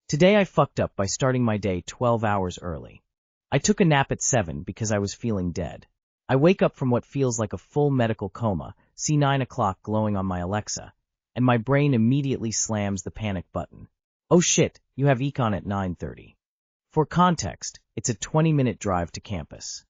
Today I fucked up by starting my day 12 hours early. I took a nap at 7 because I was feeling dead. I wake up from what feels like a full medical coma, see 9 o'clock glowing on my Alexa, and my brain immediately slams the panic button. Oh shit, you have econ at 9:30. For context, it's a 20-minute drive to campus.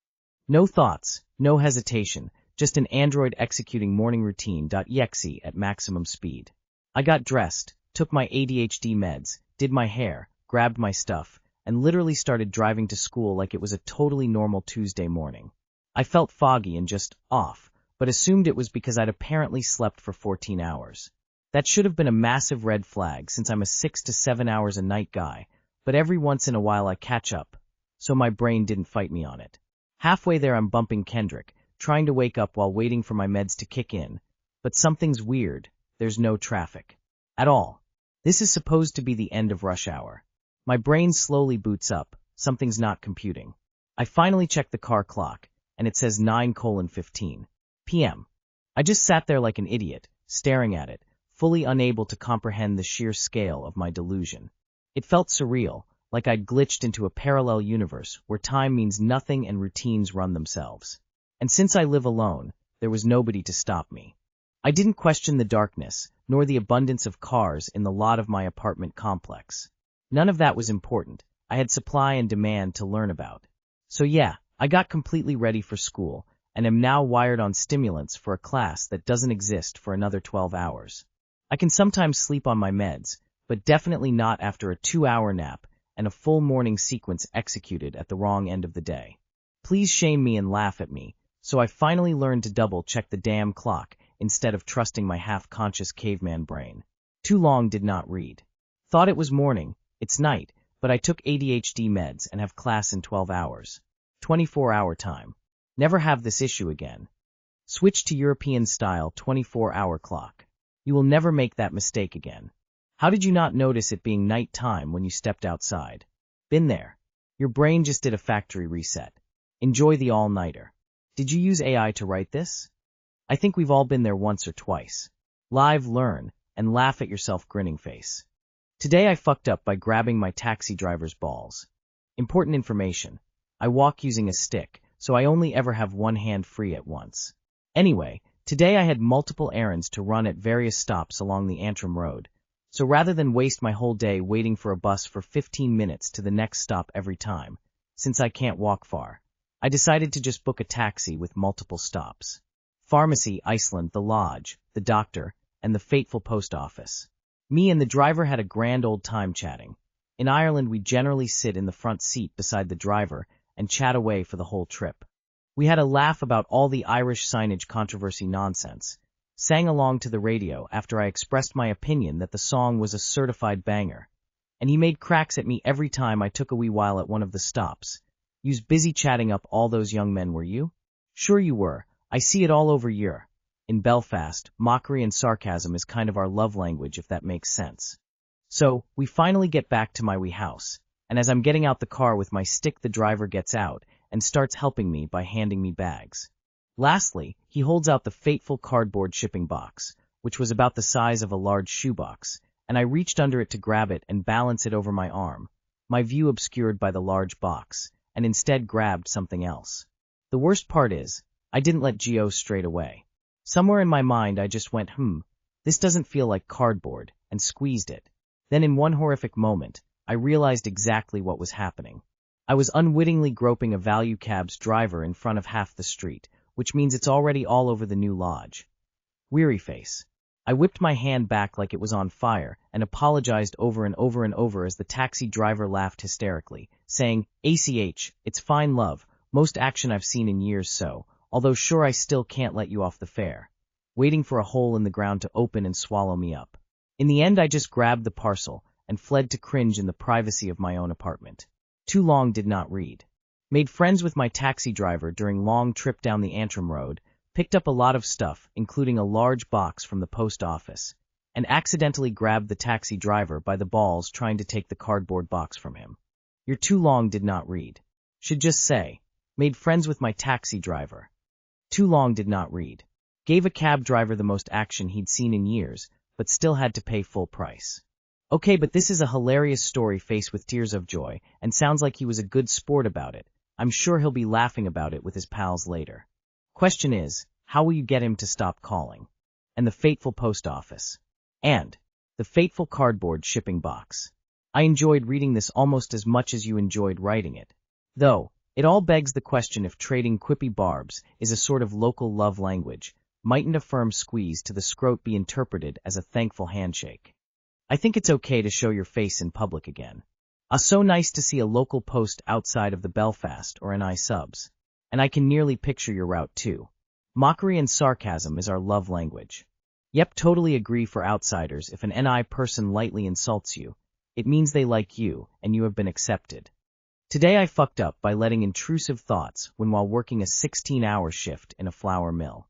No thoughts, no hesitation, just an android executing morning routine.exe at maximum speed. I got dressed, took my ADHD meds, did my hair, grabbed my stuff, and literally started driving to school like it was a totally normal Tuesday morning. I felt foggy and just off, but assumed it was because I'd apparently slept for 14 hours. That should have been a massive red flag since I'm a 6 to 7 hours a night guy, but every once in a while I catch up, so my brain didn't fight me on it. Halfway there I'm bumping Kendrick, trying to wake up while waiting for my meds to kick in, but something's weird, there's no traffic. At all. This is supposed to be the end of rush hour. My brain slowly boots up, something's not computing. I finally check the car clock, and it says 9:15 p.m. I just sat there like an idiot, staring at it, fully unable to comprehend the sheer scale of my delusion. It felt surreal, like I'd glitched into a parallel universe where time means nothing and routines run themselves. And since I live alone, there was nobody to stop me. I didn't question the darkness, nor the abundance of cars in the lot of my apartment complex. None of that was important. I had supply and demand to learn about. So yeah, I got completely ready for school, and am now wired on stimulants for a class that doesn't exist for another 12 hours. I can sometimes sleep on my meds, but definitely not after a 2-hour nap and a full morning sequence executed at the wrong end of the day. Please shame me and laugh at me, so I finally learned to double-check the damn clock instead of trusting my half-conscious caveman brain. Too long did not read. Thought it was morning, it's night, but I took ADHD meds and have class in 12 hours. 24-hour time. Never have this issue again. Switch to European-style 24-hour clock. You will never make that mistake again. How did you not notice it being night time when you stepped outside? Been there. Your brain just did a factory reset. Enjoy the all-nighter. Did you use AI to write this? I think we've all been there once or twice. Live, learn, and laugh at yourself grinning face. Today I fucked up by grabbing my taxi driver's balls. Important information. I walk using a stick, so I only ever have one hand free at once. Anyway, today I had multiple errands to run at various stops along the Antrim Road. So rather than waste my whole day waiting for a bus for 15 minutes to the next stop every time, since I can't walk far, I decided to just book a taxi with multiple stops. Pharmacy, Iceland, the lodge, the doctor, and the fateful post office. Me and the driver had a grand old time chatting. In Ireland, we generally sit in the front seat beside the driver and chat away for the whole trip. We had a laugh about all the Irish signage controversy nonsense, sang along to the radio after I expressed my opinion that the song was a certified banger, and he made cracks at me every time I took a wee while at one of the stops. You's busy chatting up all those young men, were you? Sure you were. I see it all over Europe. In Belfast, mockery and sarcasm is kind of our love language, if that makes sense. So, we finally get back to my wee house, and as I'm getting out the car with my stick, the driver gets out and starts helping me by handing me bags. Lastly, he holds out the fateful cardboard shipping box, which was about the size of a large shoebox, and I reached under it to grab it and balance it over my arm, my view obscured by the large box, and instead grabbed something else. The worst part is, I didn't let go straight away. Somewhere in my mind I just went, this doesn't feel like cardboard, and squeezed it. Then in one horrific moment, I realized exactly what was happening. I was unwittingly groping a value cab's driver in front of half the street, which means it's already all over the new lodge. Weary face. I whipped my hand back like it was on fire and apologized over and over and over as the taxi driver laughed hysterically, saying, "ACH, it's fine, love, most action I've seen in years, so, although sure I still can't let you off the fare," waiting for a hole in the ground to open and swallow me up. In the end I just grabbed the parcel and fled to cringe in the privacy of my own apartment. Too long did not read. Made friends with my taxi driver during long trip down the Antrim Road, picked up a lot of stuff, including a large box from the post office, and accidentally grabbed the taxi driver by the balls trying to take the cardboard box from him. Your too long did not read. Should just say, made friends with my taxi driver. Too long did not read. Gave a cab driver the most action he'd seen in years, but still had to pay full price. Okay, but this is a hilarious story faced with tears of joy, and sounds like he was a good sport about it. I'm sure he'll be laughing about it with his pals later. Question is, how will you get him to stop calling? And the fateful post office. And the fateful cardboard shipping box. I enjoyed reading this almost as much as you enjoyed writing it. Though, it all begs the question if trading quippy barbs is a sort of local love language. Mightn't a firm squeeze to the scrote be interpreted as a thankful handshake? I think it's okay to show your face in public again. So nice to see a local post outside of the Belfast or NI subs. And I can nearly picture your route too. Mockery and sarcasm is our love language. Yep, totally agree for outsiders. If an NI person lightly insults you, it means they like you and you have been accepted. Today I fucked up by letting intrusive thoughts when while working a 16-hour shift in a flour mill.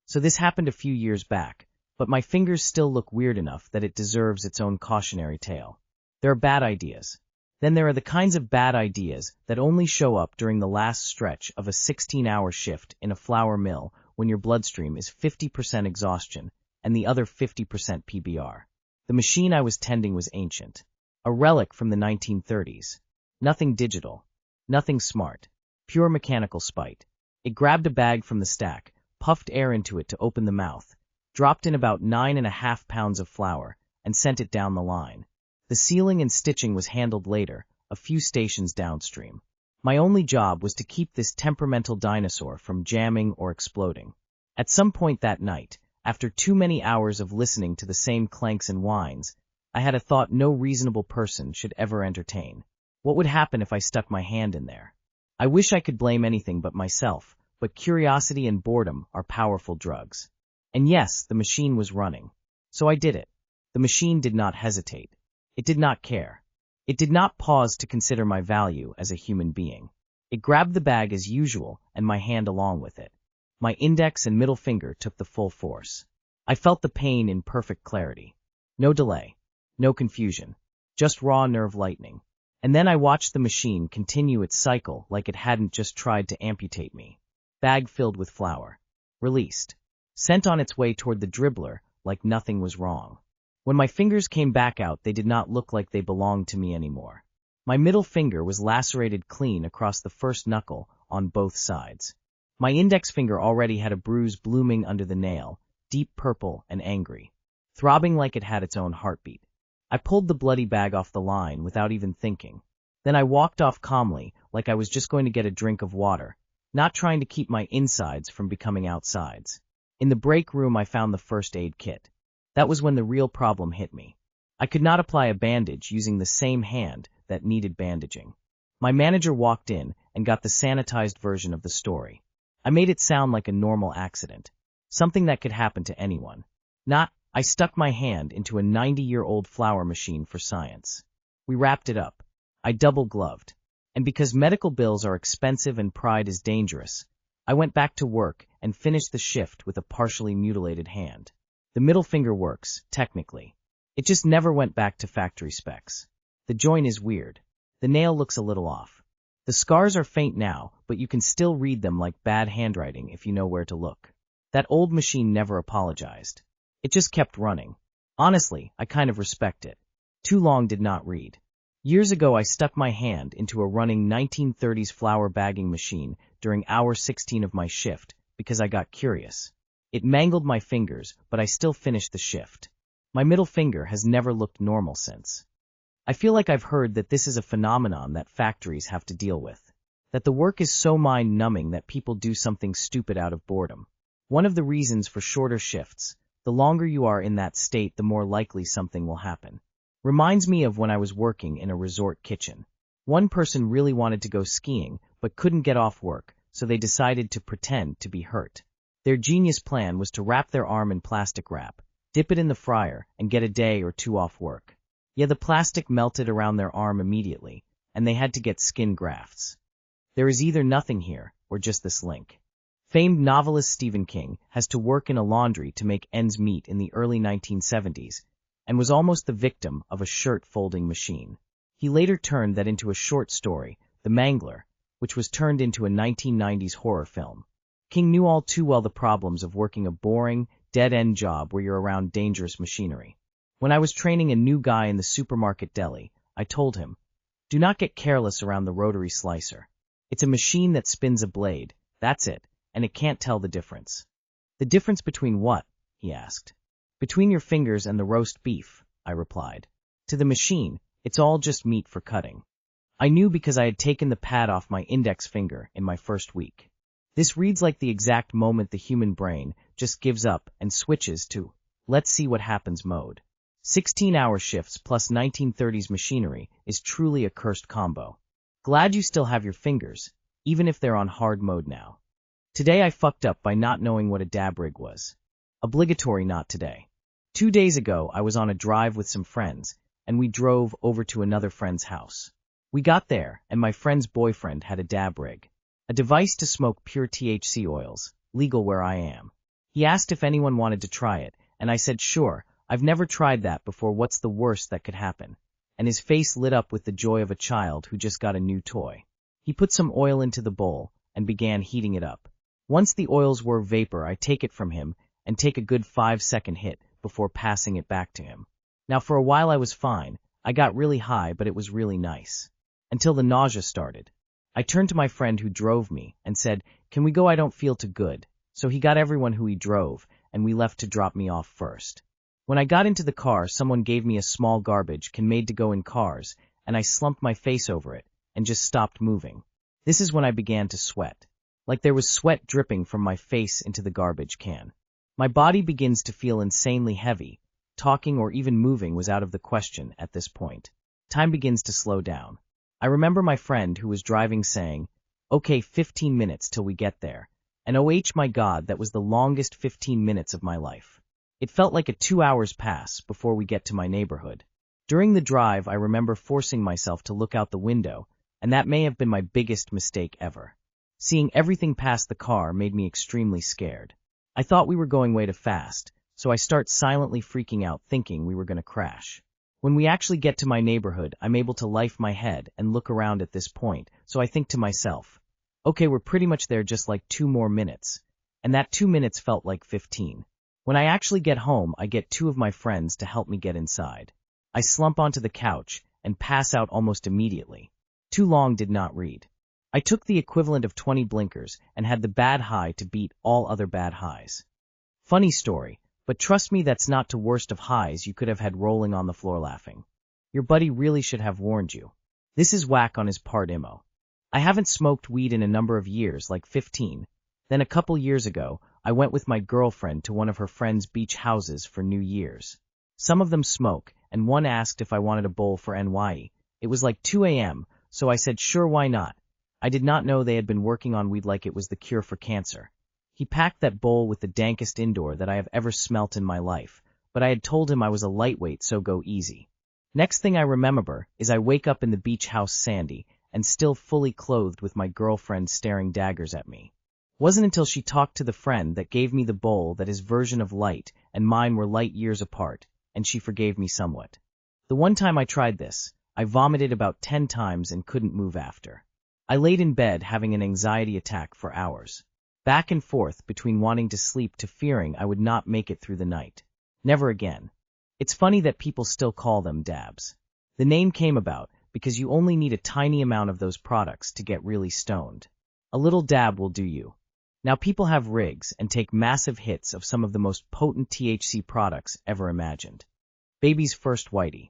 So this happened a few years back, but my fingers still look weird enough that it deserves its own cautionary tale. There are bad ideas. Then there are the kinds of bad ideas that only show up during the last stretch of a 16-hour shift in a flour mill when your bloodstream is 50% exhaustion and the other 50% PBR. The machine I was tending was ancient. A relic from the 1930s. Nothing digital. Nothing smart. Pure mechanical spite. It grabbed a bag from the stack, puffed air into it to open the mouth, dropped in about 9.5 pounds of flour, and sent it down the line. The sealing and stitching was handled later, a few stations downstream. My only job was to keep this temperamental dinosaur from jamming or exploding. At some point that night, after too many hours of listening to the same clanks and whines, I had a thought no reasonable person should ever entertain. What would happen if I stuck my hand in there? I wish I could blame anything but myself, but curiosity and boredom are powerful drugs. And yes, the machine was running. So I did it. The machine did not hesitate. It did not care. It did not pause to consider my value as a human being. It grabbed the bag as usual and my hand along with it. My index and middle finger took the full force. I felt the pain in perfect clarity. No delay. No confusion. Just raw nerve lightning. And then I watched the machine continue its cycle like it hadn't just tried to amputate me. Bag filled with flour. Released. Sent on its way toward the dribbler like nothing was wrong. When my fingers came back out, they did not look like they belonged to me anymore. My middle finger was lacerated clean across the first knuckle on both sides. My index finger already had a bruise blooming under the nail, deep purple and angry, throbbing like it had its own heartbeat. I pulled the bloody bag off the line without even thinking. Then I walked off calmly like I was just going to get a drink of water, not trying to keep my insides from becoming outsides. In the break room I found the first aid kit. That was when the real problem hit me. I could not apply a bandage using the same hand that needed bandaging. My manager walked in and got the sanitized version of the story. I made it sound like a normal accident, something that could happen to anyone. Not, I stuck my hand into a 90-year-old flour machine for science. We wrapped it up. I double-gloved. And because medical bills are expensive and pride is dangerous, I went back to work and finished the shift with a partially mutilated hand. The middle finger works, technically. It just never went back to factory specs. The joint is weird. The nail looks a little off. The scars are faint now, but you can still read them like bad handwriting if you know where to look. That old machine never apologized. It just kept running. Honestly, I kind of respect it. Too long did not read. Years ago I stuck my hand into a running 1930s flour bagging machine during hour 16 of my shift because I got curious. It mangled my fingers, but I still finished the shift. My middle finger has never looked normal since. I feel like I've heard that this is a phenomenon that factories have to deal with. That the work is so mind-numbing that people do something stupid out of boredom. One of the reasons for shorter shifts, the longer you are in that state, the more likely something will happen. Reminds me of when I was working in a resort kitchen. One person really wanted to go skiing, but couldn't get off work, so they decided to pretend to be hurt. Their genius plan was to wrap their arm in plastic wrap, dip it in the fryer, and get a day or two off work. Yeah, the plastic melted around their arm immediately, and they had to get skin grafts. There is either nothing here, or just this link. Famed novelist Stephen King has to work in a laundry to make ends meet in the early 1970s, and was almost the victim of a shirt-folding machine. He later turned that into a short story, The Mangler, which was turned into a 1990s horror film. King knew all too well the problems of working a boring, dead-end job where you're around dangerous machinery. When I was training a new guy in the supermarket deli, I told him, "Do not get careless around the rotary slicer. It's a machine that spins a blade, that's it, and it can't tell the difference." "The difference between what?" he asked. "Between your fingers and the roast beef," I replied. "To the machine, it's all just meat for cutting." I knew because I had taken the pad off my index finger in my first week. This reads like the exact moment the human brain just gives up and switches to let's see what happens mode. 16-hour shifts plus 1930s machinery is truly a cursed combo. Glad you still have your fingers, even if they're on hard mode now. Today I fucked up by not knowing what a dab rig was. Obligatory not today. 2 days ago I was on a drive with some friends, and we drove over to another friend's house. We got there, and my friend's boyfriend had a dab rig, a device to smoke pure THC oils, legal where I am. He asked if anyone wanted to try it, and I said sure, I've never tried that before, what's the worst that could happen? And his face lit up with the joy of a child who just got a new toy. He put some oil into the bowl and began heating it up. Once the oils were vapor, I take it from him and take a good 5-second hit before passing it back to him. Now for a while I was fine, I got really high, but it was really nice. Until the nausea started. I turned to my friend who drove me and said, "Can we go? I don't feel too good." So he got everyone who he drove, and we left to drop me off first. When I got into the car, someone gave me a small garbage can made to go in cars, and I slumped my face over it and just stopped moving. This is when I began to sweat. Like there was sweat dripping from my face into the garbage can. My body begins to feel insanely heavy. Talking or even moving was out of the question at this point. Time begins to slow down. I remember my friend who was driving saying, "Okay, 15 minutes till we get there." And oh my God, that was the longest 15 minutes of my life. It felt like a 2 hours pass before we get to my neighborhood. During the drive, I remember forcing myself to look out the window, and that may have been my biggest mistake ever. Seeing everything past the car made me extremely scared. I thought we were going way too fast, so I start silently freaking out thinking we were going to crash. When we actually get to my neighborhood, I'm able to lift my head and look around at this point, so I think to myself, okay, we're pretty much there, just like 2 more minutes. And that 2 minutes felt like 15. When I actually get home, I get 2 of my friends to help me get inside. I slump onto the couch and pass out almost immediately. Too long did not read. I took the equivalent of 20 blinkers and had the bad high to beat all other bad highs. Funny story, but trust me, that's not the worst of highs you could have had rolling on the floor laughing. Your buddy really should have warned you. This is whack on his part, Imo. I haven't smoked weed in a number of years, like 15. Then a couple years ago, I went with my girlfriend to one of her friend's beach houses for New Year's. Some of them smoke, and one asked if I wanted a bowl for NYE. It was like 2 a.m., so I said sure, why not? I did not know they had been working on weed like it was the cure for cancer. He packed that bowl with the dankest indoor that I have ever smelt in my life, but I had told him I was a lightweight, so go easy. Next thing I remember is I wake up in the beach house Sandy, and still fully clothed with my girlfriend staring daggers at me. Wasn't until she talked to the friend that gave me the bowl that his version of light and mine were light years apart, and she forgave me somewhat. The one time I tried this, I vomited about 10 times and couldn't move after. I laid in bed having an anxiety attack for hours. Back and forth between wanting to sleep to fearing I would not make it through the night. Never again. It's funny that people still call them dabs. The name came about because you only need a tiny amount of those products to get really stoned. A little dab will do you. Now people have rigs and take massive hits of some of the most potent THC products ever imagined. Baby's first whitey.